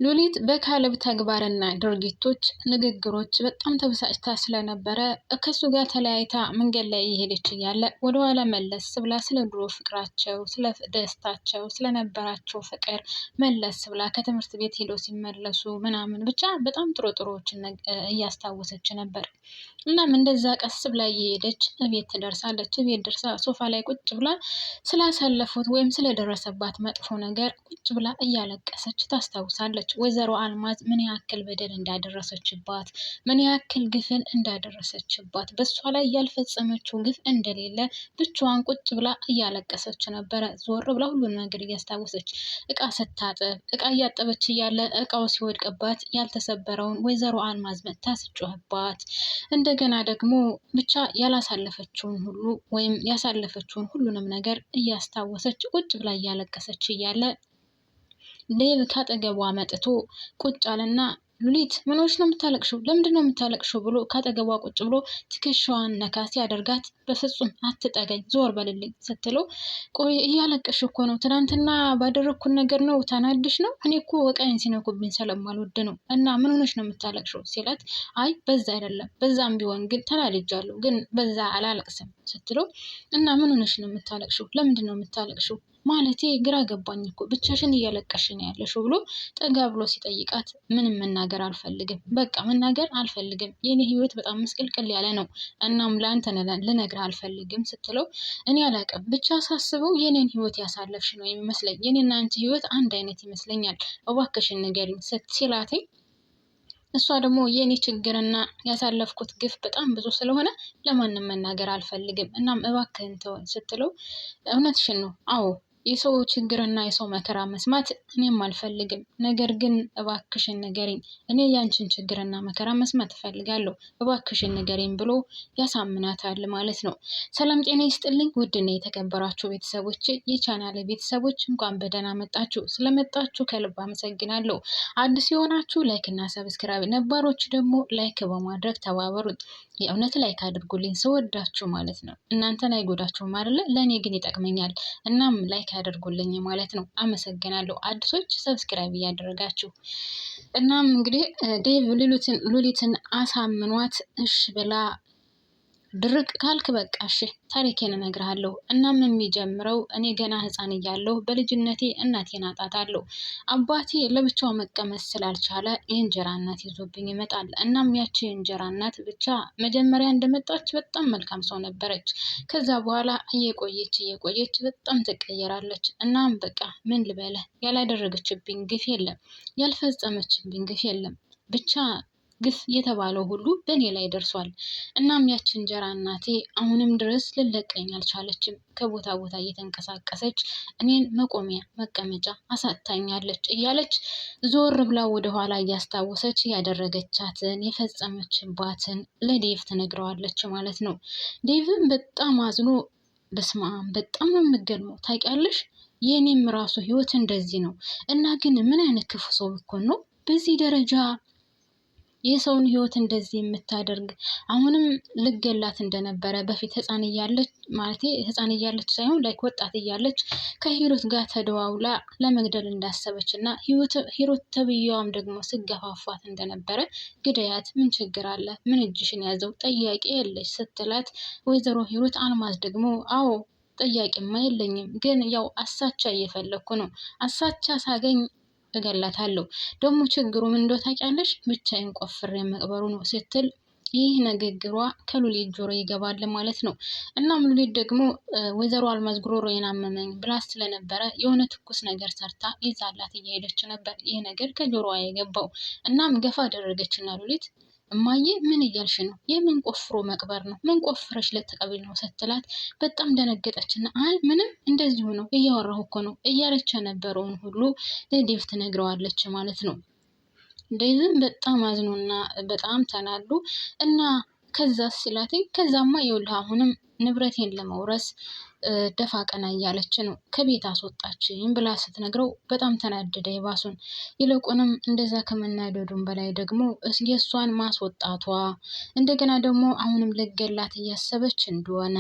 ሉሊት በካሌብ ተግባርና ድርጊቶች ንግግሮች በጣም ተበሳጭታ ስለነበረ ከሱ ጋር ተለያይታ መንገድ ላይ እየሄደች እያለ ወደኋላ መለስ ብላ ስለ ድሮ ፍቅራቸው፣ ስለ ደስታቸው፣ ስለነበራቸው ፍቅር መለስ ብላ ከትምህርት ቤት ሄደው ሲመለሱ ምናምን ብቻ በጣም ጥሩዎችን እያስታወሰች ነበር። እናም እንደዛ ቀስ ብላ እየሄደች እቤት ትደርሳለች። እቤት ደርሳ ሶፋ ላይ ቁጭ ብላ ስላሳለፉት ወይም ስለደረሰባት መጥፎ ነገር ቁጭ ብላ እያለቀሰች ታስታውሳለች። ወይዘሮ አልማዝ ምን ያክል በደል እንዳደረሰችባት፣ ምን ያክል ግፍን እንዳደረሰችባት፣ በሷ ላይ ያልፈጸመችው ግፍ እንደሌለ ብቻዋን ቁጭ ብላ እያለቀሰች ነበረ። ዞር ብላ ሁሉን ነገር እያስታወሰች እቃ ስታጥብ፣ እቃ እያጠበች እያለ እቃው ሲወድቅባት ያልተሰበረውን ወይዘሮ አልማዝ መታ ስጮህባት፣ እንደገና ደግሞ ብቻ ያላሳለፈችውን ሁሉ ወይም ያሳለፈችውን ሁሉንም ነገር እያስታወሰች ቁጭ ብላ እያለቀሰች እያለ ዴቭ ካጠገቧ መጥቶ ቁጭ አለና ሉሊት ምን ሆነሽ ነው የምታለቅሽው? ለምንድን ነው የምታለቅሽው? ብሎ ካጠገቧ ቁጭ ብሎ ትከሻዋን ነካ ሲያደርጋት በፍጹም አትጠገኝ፣ ዞር በልልኝ ስትለው ቆይ እያለቀሽ እኮ ነው፣ ትናንትና ባደረግኩት ነገር ነው ተናድሽ ነው? እኔ እኮ እቃዬን ሲነኩብኝ ስለማልወድ ነው። እና ምን ሆነሽ ነው የምታለቅሽው ሲላት አይ በዛ አይደለም፣ በዛም ቢሆን ግን ተናድጃለሁ፣ ግን በዛ አላለቅስም ስትለው እና ምን ሆነሽ ነው የምታለቅሽው? ለምንድን ነው የምታለቅሽው? ማለቴ ግራ ገባኝ እኮ ብቻሽን እያለቀሽ ነው ያለሽው ብሎ ጠጋ ብሎ ሲጠይቃት ምንም መናገር አልፈልግም፣ በቃ መናገር አልፈልግም፣ የኔ ህይወት በጣም ምስቅልቅል ያለ ነው፣ እናም ለአንተ ልነግርህ አልፈልግም ስትለው እኔ አላውቅም ብቻ ሳስበው የኔን ህይወት ያሳለፍሽ ነው የሚመስለኝ፣ የኔና አንቺ ህይወት አንድ አይነት ይመስለኛል፣ እባክሽን ንገሪኝ ሲላተኝ እሷ ደግሞ የኔ ችግርና ያሳለፍኩት ግፍ በጣም ብዙ ስለሆነ ለማንም መናገር አልፈልግም፣ እናም እባክህን ተወኝ ስትለው እውነትሽን ነው፣ አዎ የሰው ችግርና የሰው መከራ መስማት እኔም አልፈልግም፣ ነገር ግን እባክሽን ንገሪኝ፣ እኔ ያንቺን ችግርና መከራ መስማት እፈልጋለሁ፣ እባክሽን ንገሪኝ ብሎ ያሳምናታል ማለት ነው። ሰላም ጤና ይስጥልኝ ውድና የተከበራችሁ ቤተሰቦች፣ የቻናሌ ቤተሰቦች እንኳን በደህና መጣችሁ። ስለመጣችሁ ከልብ አመሰግናለሁ። አዲስ የሆናችሁ ላይክ እና ሰብስክራይብ፣ ነባሮች ደግሞ ላይክ በማድረግ ተባበሩኝ። የእውነት ላይክ አድርጉልኝ ስወዳችሁ ማለት ነው። እናንተን አይጎዳችሁም አይደለ? ለእኔ ግን ይጠቅመኛል። እናም ላይክ ያደርጉልኝ ማለት ነው። አመሰግናለሁ። አዲሶች ሰብስክራይብ እያደረጋችሁ። እናም እንግዲህ ዴቭ ሉሊትን አሳምኗት እሽ ብላ ድርቅ ካልክ በቃ እሺ ታሪኬን እነግርሃለሁ። እናም የሚጀምረው እኔ ገና ህፃን እያለሁ በልጅነቴ እናቴን አጣታለሁ። አባቴ ለብቻው መቀመጥ ስላልቻለ የእንጀራ እናት ይዞብኝ ይመጣል። እናም ያቺ የእንጀራ እናት ብቻ መጀመሪያ እንደመጣች በጣም መልካም ሰው ነበረች። ከዛ በኋላ እየቆየች በጣም ትቀየራለች። እናም በቃ ምን ልበለህ፣ ያላደረገችብኝ ግፍ የለም፣ ያልፈጸመችብኝ ግፍ የለም። ብቻ ግፍ የተባለው ሁሉ በእኔ ላይ ደርሷል። እናም ያቺ እንጀራ እናቴ አሁንም ድረስ ልለቀኝ አልቻለችም። ከቦታ ቦታ እየተንቀሳቀሰች እኔን መቆሚያ መቀመጫ አሳጥታኛለች እያለች ዞር ብላ ወደኋላ እያስታወሰች ያደረገቻትን የፈጸመችባትን ለዴቭ ትነግረዋለች ማለት ነው። ዴቭም በጣም አዝኖ በስመአብ በጣም ነው የምገርመው ታውቂያለሽ፣ የእኔም ራሱ ህይወት እንደዚህ ነው እና ግን ምን አይነት ክፉ ሰው ብኮን ነው በዚህ ደረጃ የሰውን ህይወት እንደዚህ የምታደርግ። አሁንም ልገላት እንደነበረ በፊት ህፃን እያለች ሳይሆን ላይክ ወጣት እያለች ከሂሩት ጋር ተደዋውላ ለመግደል እንዳሰበች እና ሂሩት ተብዬዋም ደግሞ ስገፋፋት እንደነበረ ግደያት፣ ምን ችግር አለ፣ ምን እጅሽን ያዘው፣ ጠያቂ የለሽ ስትላት ወይዘሮ ሂሩት አልማዝ ደግሞ አዎ ጠያቂማ የለኝም፣ ግን ያው አሳቻ እየፈለኩ ነው፣ አሳቻ ሳገኝ እገላታለሁ። ደግሞ ችግሩ ምን እንደው ታውቂያለሽ፣ ብቻዬን ቆፍሬ መቅበሩ ነው ስትል ይህ ንግግሯ ከሉሊት ጆሮ ይገባል ማለት ነው። እናም ሉሊት ደግሞ ወይዘሮ አልማዝ ጉሮሮዬን አመመኝ ብላ ስለነበረ የሆነ ትኩስ ነገር ሰርታ ይዛላት እየሄደች ነበር። ይህ ነገር ከጆሮዋ የገባው። እናም ገፋ አደረገችና ሉሊት እማዬ ምን እያልሽ ነው? የምን ቆፍሮ መቅበር ነው? ምን ቆፍረሽ ልትቀብሪ ነው ስትላት በጣም ደነገጠችና አይ ምንም እንደዚሁ ነው እያወራሁ እኮ ነው እያለች የነበረውን ሁሉ ለዴቭ ትነግረዋለች ማለት ነው። ዴቭም በጣም አዝኖና በጣም ተናዶ እና ከዛ ሲላትኝ ከዛማ ይኸውልህ አሁንም ንብረቴን ለመውረስ ደፋ ቀና እያለች ነው፣ ከቤት አስወጣችኝ ብላ ስትነግረው በጣም ተናደደ ይባሱን። ይልቁንም እንደዛ ከመናደዱም በላይ ደግሞ የእሷን ማስወጣቷ እንደገና ደግሞ አሁንም ልገላት እያሰበች እንደሆነ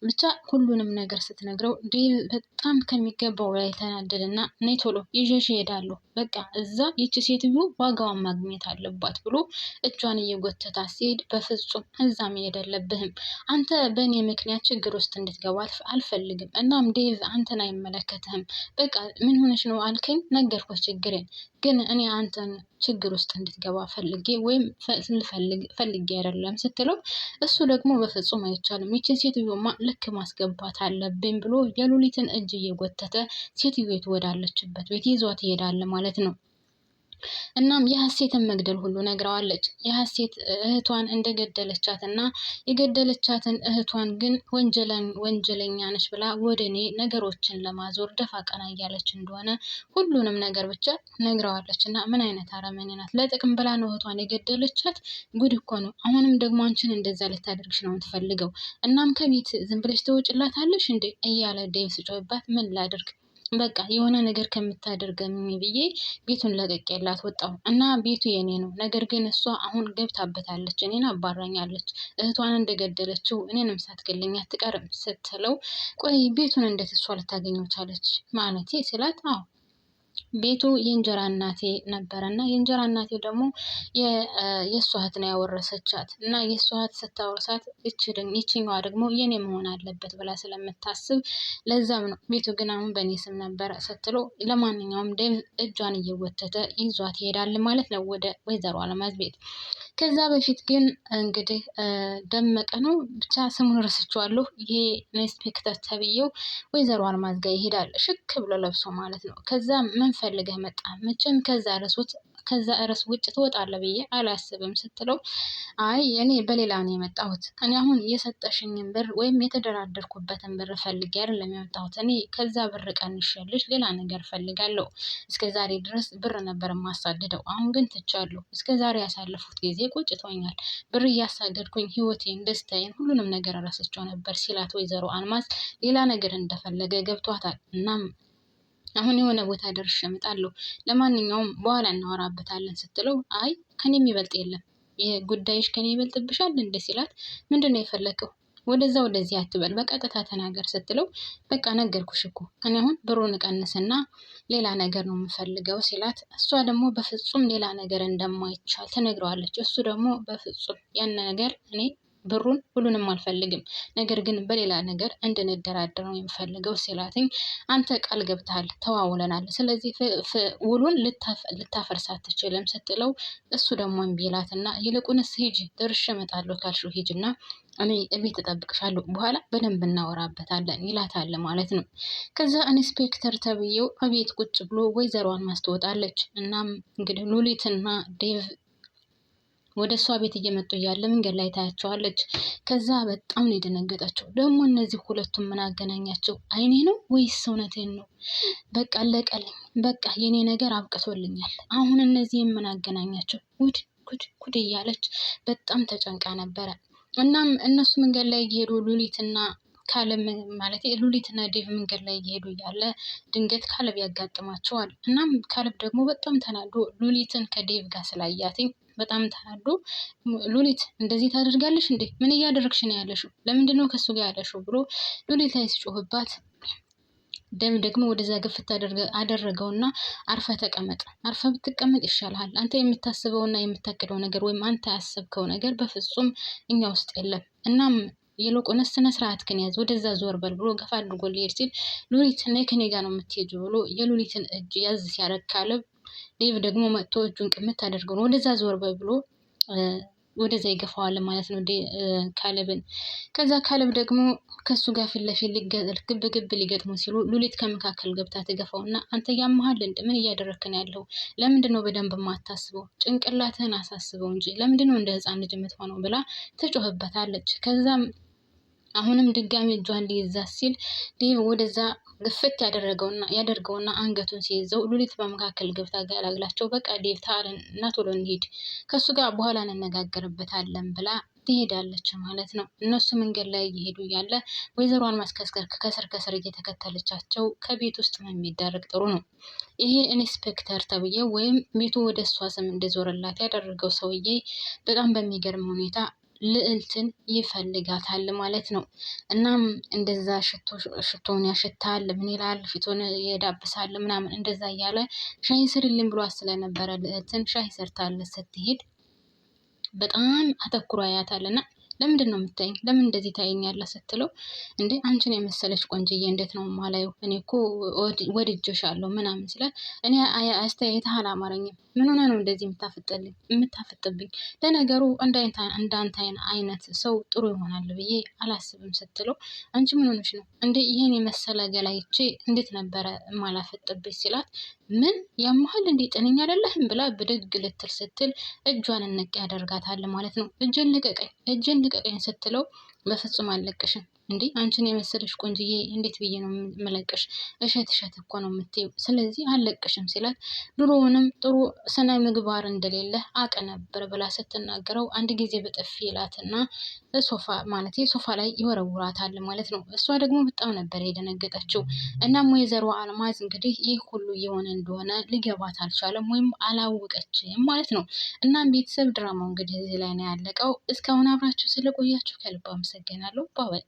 ብቻ ሁሉንም ነገር ስትነግረው ዴቭ በጣም ከሚገባው ላይ ተናደደና ነይ ቶሎ ይዤሽ እሄዳለሁ፣ በቃ እዛ ይቺ ሴትዮ ዋጋዋን ማግኘት አለባት ብሎ እጇን እየጎተታ ሲሄድ በፍጹም እዛ መሄድ የለብህም፣ አንተ በእኔ ምክንያት ችግር ውስጥ እንድትገባ አልፈልግም። እናም ዴቭ አንተን አይመለከትህም። በቃ ምን ሆነሽ ነው አልከኝ፣ ነገርኩህ ችግሬን፣ ግን እኔ አንተን ችግር ውስጥ እንድትገባ ፈልጌ ወይም ፈልጌ አይደለም ስትለው እሱ ደግሞ በፍጹም አይቻልም፣ ይችን ሴትዮማ ልክ ማስገባት አለብኝ ብሎ የሉሊትን እጅ እየጎተተ ሴትዮቱ ወዳለችበት ቤት ይዟት ይሄዳል ማለት ነው። እናም የሀሴትን መግደል ሁሉ ነግረዋለች። የሀሴት እህቷን እንደገደለቻት እና የገደለቻትን እህቷን ግን ወንጀለኛ ነች ብላ ወደ እኔ ነገሮችን ለማዞር ደፋ ቀና እያለች እንደሆነ ሁሉንም ነገር ብቻ ነግረዋለች። እና ምን አይነት አረመኔ ናት! ለጥቅም ብላ ነው እህቷን የገደለቻት። ጉድ እኮ ነው። አሁንም ደግሞ አንቺን እንደዛ ልታደርግሽ ነው የምትፈልገው። እናም ከቤት ዝም ብለሽ ትወጭላታለሽ እንዴ እያለ ዴቭ ስጮህባት ምን ላድርግ በቃ የሆነ ነገር ከምታደርገኝ ብዬ ቤቱን ለቅቄላት ወጣሁ እና ቤቱ የኔ ነው። ነገር ግን እሷ አሁን ገብታበታለች፣ እኔን አባራኛለች። እህቷን እንደገደለችው እኔንም ሳትገለኝ አትቀርም ስትለው ቆይ ቤቱን እንዴት እሷ ልታገኘው ቻለች ማለቴ ስላት አዎ ቤቱ የእንጀራ እናቴ ነበረ እና የእንጀራ እናቴ ደግሞ የእሷ እህት ነው ያወረሰቻት እና የእሷ እህት ስታወርሳት ይችኛዋ ደግሞ የኔ መሆን አለበት ብላ ስለምታስብ ለዛም ነው። ቤቱ ግን አሁን በእኔ ስም ነበረ ስትለው ለማንኛውም ዴቭ እጇን እየወተተ ይዟት ይሄዳል ማለት ነው ወደ ወይዘሮ አልማዝ ቤት። ከዛ በፊት ግን እንግዲህ ደመቀ ነው ብቻ ስሙን ረስቼዋለሁ። ይሄ ኢንስፔክተር ተብዬው ወይዘሮ አልማዝ ጋር ይሄዳል ሽክ ብሎ ለብሶ ማለት ነው። ከዛ ምን ፈልገህ መጣ? መቼም ከዛ ርዕስ ውጭ ትወጣለህ ብዬ አላስብም ስትለው አይ እኔ በሌላ ነው የመጣሁት። እኔ አሁን የሰጠሽኝን ብር ወይም የተደራደርኩበትን ብር ፈልጌ አይደለም የመጣሁት። እኔ ከዛ ብር ቀንሼልሽ ሌላ ነገር ፈልጋለሁ። እስከ ዛሬ ድረስ ብር ነበር የማሳድደው፣ አሁን ግን ትቻለሁ። እስከ ዛሬ ያሳለፉት ጊዜ ቆጭቶኛል። ብር እያሳደድኩኝ ህይወቴን፣ ደስታዬን፣ ሁሉንም ነገር ረስቸው ነበር ሲላት ወይዘሮ አልማዝ ሌላ ነገር እንደፈለገ ገብቷታል። እናም አሁን የሆነ ቦታ ደርሼ እመጣለሁ፣ ለማንኛውም በኋላ እናወራበታለን ስትለው አይ ከኔ የሚበልጥ የለም፣ ጉዳይሽ ከኔ ይበልጥብሻል እንደ ሲላት ምንድነው የፈለከው? ወደዚህ አትበል፣ በቀጥታ ተናገር ስትለው በቃ ነገርኩሽ እኮ እኔ አሁን ብሩን እቀንስና ሌላ ነገር ነው የምፈልገው ሲላት እሷ ደግሞ በፍጹም ሌላ ነገር እንደማይቻል ትነግረዋለች። እሱ ደግሞ በፍጹም ያን ነገር እኔ ብሩን ሁሉንም አልፈልግም፣ ነገር ግን በሌላ ነገር እንድንደራደር ነው የምፈልገው ሲላትኝ አንተ ቃል ገብተሃል፣ ተዋውለናል፣ ስለዚህ ውሉን ልታፈርስ አትችልም ስትለው እሱ ደግሞ እምቢ ይላትና ይልቁንስ ሂጂ ደርሼ እመጣለሁ ካልሽው ሂጂና እኔ እቤት እጠብቅሻለሁ፣ በኋላ በደንብ እናወራበታለን ይላታል ማለት ነው። ከዛ ኢንስፔክተር ተብዬው እቤት ቁጭ ብሎ ወይዘሮዋን ማስተወጣለች። እናም እንግዲህ ሉሊትና ዴቭ ወደ እሷ ቤት እየመጡ እያለ መንገድ ላይ ታያቸዋለች። ከዛ በጣም ነው የደነገጠችው። ደግሞ እነዚህ ሁለቱም ምን አገናኛቸው? አይኔ ነው ወይስ እውነቴን ነው? በቃ አለቀልኝ፣ በቃ የኔ ነገር አብቅቶልኛል። አሁን እነዚህ ምን አገናኛቸው? ጉድ ጉድ ጉድ እያለች በጣም ተጨንቃ ነበረ። እናም እነሱ መንገድ ላይ እየሄዱ ሉሊትና ካለብ ማለት ሉሊትና ዴቭ መንገድ ላይ እየሄዱ እያለ ድንገት ካለብ ያጋጥማቸዋል። እናም ካለብ ደግሞ በጣም ተናዶ ሉሊትን ከዴቭ ጋር ስላያትኝ በጣም ተናዶ ሉሊት እንደዚህ ታደርጋለሽ እንዴ? ምን እያደረግሽ ነው ያለሽው? ለምንድነው ከሱ ጋር ያለሽው? ብሎ ሉሊት ላይ ሲጮህባት ዴቭ ደግሞ ወደዛ ግፍት አደረገውና አርፈ ተቀመጥ፣ አርፈ ብትቀመጥ ይሻልሃል። አንተ የምታስበውና የምታቅደው ነገር ወይም አንተ ያሰብከው ነገር በፍጹም እኛ ውስጥ የለም። እናም ይልቁንስ ስነ ስርዓትህን ያዝ፣ ወደዛ ዞር በል ብሎ ገፋ አድርጎ ሊሄድ ሲል ሉሊት ነይ ከኔ ጋር ነው የምትሄጂው ብሎ የሉሊትን እጅ ያዝ ሲያደርግ ካለብ ዴቭ ደግሞ መጥቶ እጁን ቅምት አድርገው ነው ወደዛ ዞር በል ብሎ ወደዛ ይገፋዋል ማለት ነው ካለብን። ከዛ ካለብ ደግሞ ከሱ ጋር ፊት ለፊት ግብ ሊገጥሙ ሲሉ ሉሊት ከመካከል ገብታ ትገፋውና አንተ ያመሃል እንደ ምን እያደረክን ያለው? ለምንድነው በደንብ የማታስበው? ጭንቅላትህን አሳስበው እንጂ ለምንድነው እንደ ህፃን ልጅ የምትሆነው ብላ ትጮህበታለች። ከዛም አሁንም ድጋሚ እጇን ሊይዛት ሲል ዴቭ ወደዛ ግፍት ያደርገውና አንገቱን ሲይዘው ሉሊት በመካከል ገብታ ገላግላቸው በቃ ዴቭ ታለን እና ቶሎ እንሂድ ከሱ ጋር በኋላ እንነጋገርበታለን ብላ ትሄዳለች ማለት ነው። እነሱ መንገድ ላይ እየሄዱ እያለ ወይዘሮ አልማዝ ከስር እየተከተለቻቸው ከቤት ውስጥ ምን ቢደረግ ጥሩ ነው? ይሄ ኢንስፔክተር ተብዬው ወይም ቤቱ ወደ እሷ ስም እንደዞረላት ያደረገው ሰውዬ በጣም በሚገርም ሁኔታ ልዕልትን ይፈልጋታል ማለት ነው። እናም እንደዛ ሽቶን ያሸታል፣ ምን ይላል፣ ፊቱን ይዳብሳል ምናምን እንደዛ እያለ ሻይ ስሪልኝ ብሏት ስለነበረ ልዕልትን ሻይ ሰርታለት ስትሄድ በጣም አተኩሮ ያያታልና ለምንድን ነው የምታይኝ? ለምን እንደዚህ ታይኛለህ ስትለው እንዴ አንቺን የመሰለች ቆንጅዬ እንዴት ነው ማላየው? እኔ እኮ ወድጄሻለሁ ምናምን ሲላት እኔ አስተያየትህ አላማረኝም። ምን ሆነ ነው እንደዚህ የምታፈጥብኝ? ለነገሩ እንዳንተ አይነት ሰው ጥሩ ይሆናል ብዬ አላስብም ስትለው አንቺ ምን ሆነሽ ነው እንዴ? ይሄን የመሰለ ገላይቼ እንዴት ነበረ ማላፈጥብሽ ሲላት ምን ያመሃል እንዴ? ጤነኛ አይደለህም ብላ ብድግ ልትል ስትል እጇን እንቅ ያደርጋታል ማለት ነው። እጄን ልቀቀኝ ስትለው በፍጹም አልለቅሽም። እንዴ አንቺን የመሰለሽ ቆንጅዬ እንዴት ብዬ ነው የምለቅሽ? እሸት እኮ ነው የምትይው፣ ስለዚህ አልለቅሽም ሲላት ድሮውንም ጥሩ ስነ ምግባር እንደሌለ አቅ ነበር ብላ ስትናገረው አንድ ጊዜ በጥፊ ይላትና ሶፋ ላይ ይወረውራታል ማለት ነው። እሷ ደግሞ በጣም ነበር የደነገጠችው። እናም ወይዘሮ አልማዝ እንግዲህ ይህ ሁሉ የሆነ እንደሆነ ሊገባት አልቻለም ወይም አላወቀችም ማለት ነው። እናም ቤተሰብ ድራማው እንግዲህ እዚህ ላይ ነው ያለቀው። እስካሁን አብራችሁ ስለቆያችሁ ከልብ አመሰግናለሁ። ባባይ